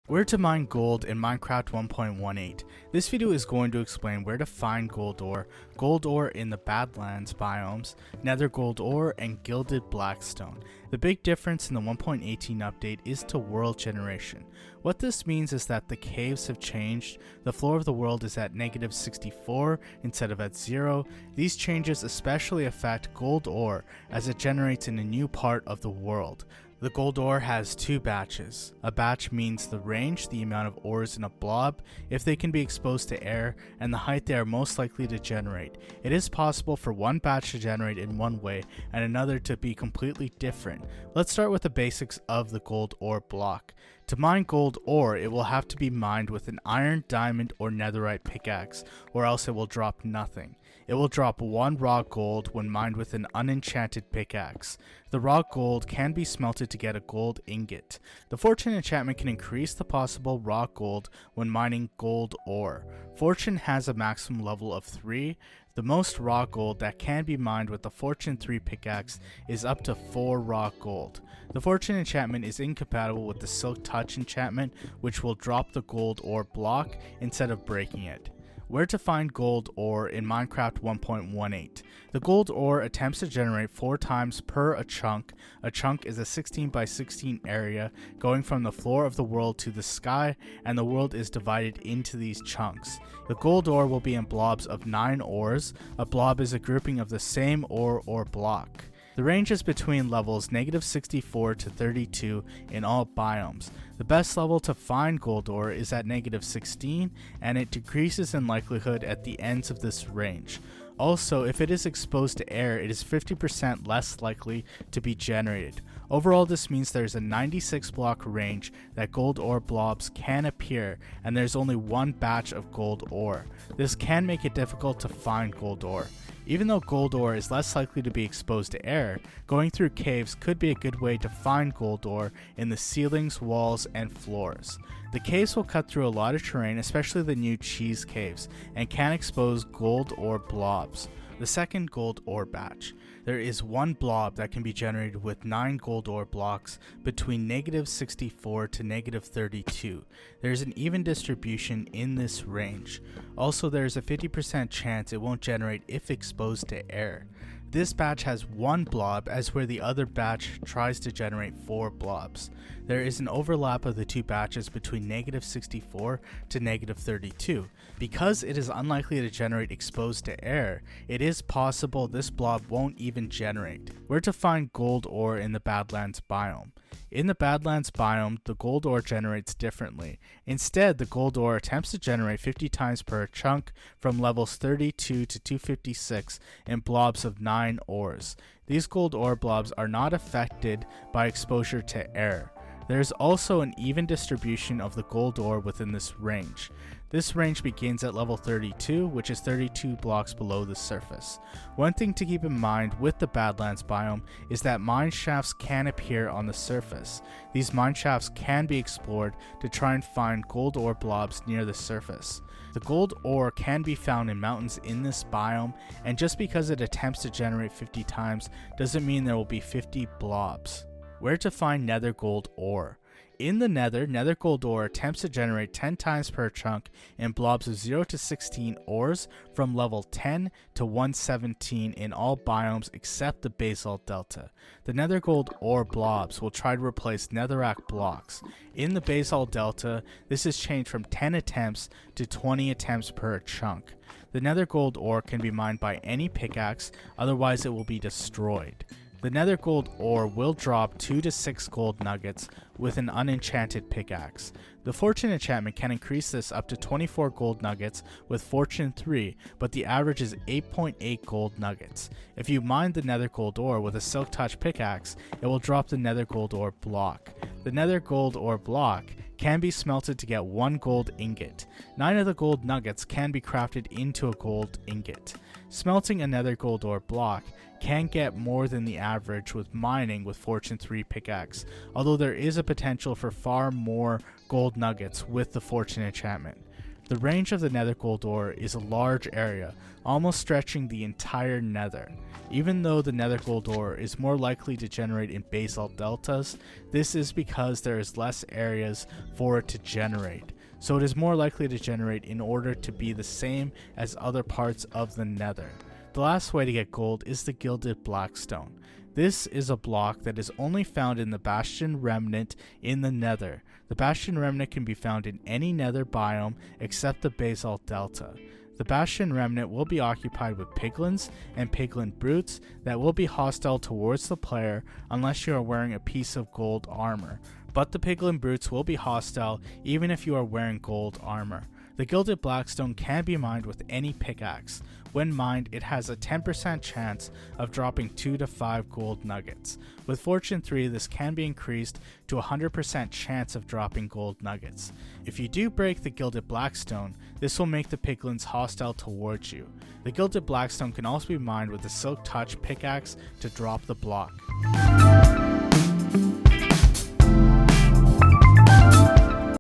Where to mine gold in Minecraft 1.18. This video is going to explain where to find gold ore in the Badlands biomes, Nether gold ore, and Gilded Blackstone. The big difference in the 1.18 update is to world generation. What this means is that the caves have changed, the floor of the world is at -64 instead of at 0. These changes especially affect gold ore as it generates in a new part of the world. The gold ore has two batches. A batch means the range, the amount of ores in a blob, if they can be exposed to air, and the height they are most likely to generate. It is possible for one batch to generate in one way and another to be completely different. Let's start with the basics of the gold ore block. To mine gold ore, it will have to be mined with an iron, diamond, or netherite pickaxe, or else it will drop nothing. It will drop 1 raw gold when mined with an unenchanted pickaxe. The raw gold can be smelted to get a gold ingot. The fortune enchantment can increase the possible raw gold when mining gold ore. Fortune has a maximum level of 3. The most raw gold that can be mined with the Fortune 3 pickaxe is up to 4 raw gold. The Fortune enchantment is incompatible with the Silk Touch enchantment, which will drop the gold ore block instead of breaking it. Where to find gold ore in Minecraft 1.18. The gold ore attempts to generate 4 times per a chunk. A chunk is a 16 by 16 area going from the floor of the world to the sky, and the world is divided into these chunks. The gold ore will be in blobs of 9 ores. A blob is a grouping of the same ore or block. The range is between levels -64 to 32 in all biomes. The best level to find gold ore is at -16, and it decreases in likelihood at the ends of this range. Also, if it is exposed to air, it is 50% less likely to be generated. Overall, this means there's a 96 block range that gold ore blobs can appear, and there's only one batch of gold ore. This can make it difficult to find gold ore. Even though gold ore is less likely to be exposed to air, going through caves could be a good way to find gold ore in the ceilings, walls, and floors. The caves will cut through a lot of terrain, especially the new cheese caves, and can expose gold ore blobs. The second gold ore batch. There is one blob that can be generated with 9 gold ore blocks between -64 to -32. There is an even distribution in this range. Also, there is a 50% chance it won't generate if exposed to air. This batch has 1 blob, as where the other batch tries to generate 4 blobs. There is an overlap of the two batches between -64 to -32. Because it is unlikely to generate exposed to air, it is possible this blob won't even generate. Where to find gold ore in the Badlands biome. In the Badlands biome, the gold ore generates differently. Instead, the gold ore attempts to generate 50 times per chunk from levels 32 to 256 in blobs of 9 ores. These gold ore blobs are not affected by exposure to air. There is also an even distribution of the gold ore within this range. This range begins at level 32, which is 32 blocks below the surface. One thing to keep in mind with the Badlands biome is that mine shafts can appear on the surface. These mine shafts can be explored to try and find gold ore blobs near the surface. The gold ore can be found in mountains in this biome, and just because it attempts to generate 50 times doesn't mean there will be 50 blobs. Where to find nether gold ore. In the nether, nether gold ore attempts to generate 10 times per chunk in blobs of 0 to 16 ores from level 10 to 117 in all biomes except the basalt delta. The nether gold ore blobs will try to replace netherrack blocks. In the basalt delta, this is changed from 10 attempts to 20 attempts per chunk. The nether gold ore can be mined by any pickaxe, otherwise it will be destroyed. The nether gold ore will drop 2 to 6 gold nuggets with an unenchanted pickaxe. The fortune enchantment can increase this up to 24 gold nuggets with fortune 3, but the average is 8.8 gold nuggets. If you mine the nether gold ore with a silk touch pickaxe, it will drop the nether gold ore block. The nether gold ore block can be smelted to get 1 gold ingot. 9 of the gold nuggets can be crafted into a gold ingot. Smelting a nether gold ore block can get more than the average with mining with Fortune 3 pickaxe, although there is a potential for far more gold nuggets with the Fortune enchantment. The range of the Nether gold ore is a large area, almost stretching the entire Nether. Even though the Nether gold ore is more likely to generate in basalt deltas, this is because there is less areas for it to generate. So it is more likely to generate in order to be the same as other parts of the Nether. The last way to get gold is the Gilded Blackstone. This is a block that is only found in the Bastion Remnant in the Nether. The Bastion Remnant can be found in any Nether biome except the Basalt Delta. The Bastion Remnant will be occupied with piglins and piglin brutes that will be hostile towards the player unless you are wearing a piece of gold armor, but the piglin brutes will be hostile even if you are wearing gold armor. The Gilded Blackstone can be mined with any pickaxe. When mined, it has a 10% chance of dropping 2 to 5 gold nuggets. With Fortune 3, this can be increased to a 100% chance of dropping gold nuggets. If you do break the Gilded Blackstone, this will make the piglins hostile towards you. The Gilded Blackstone can also be mined with the Silk Touch pickaxe to drop the block.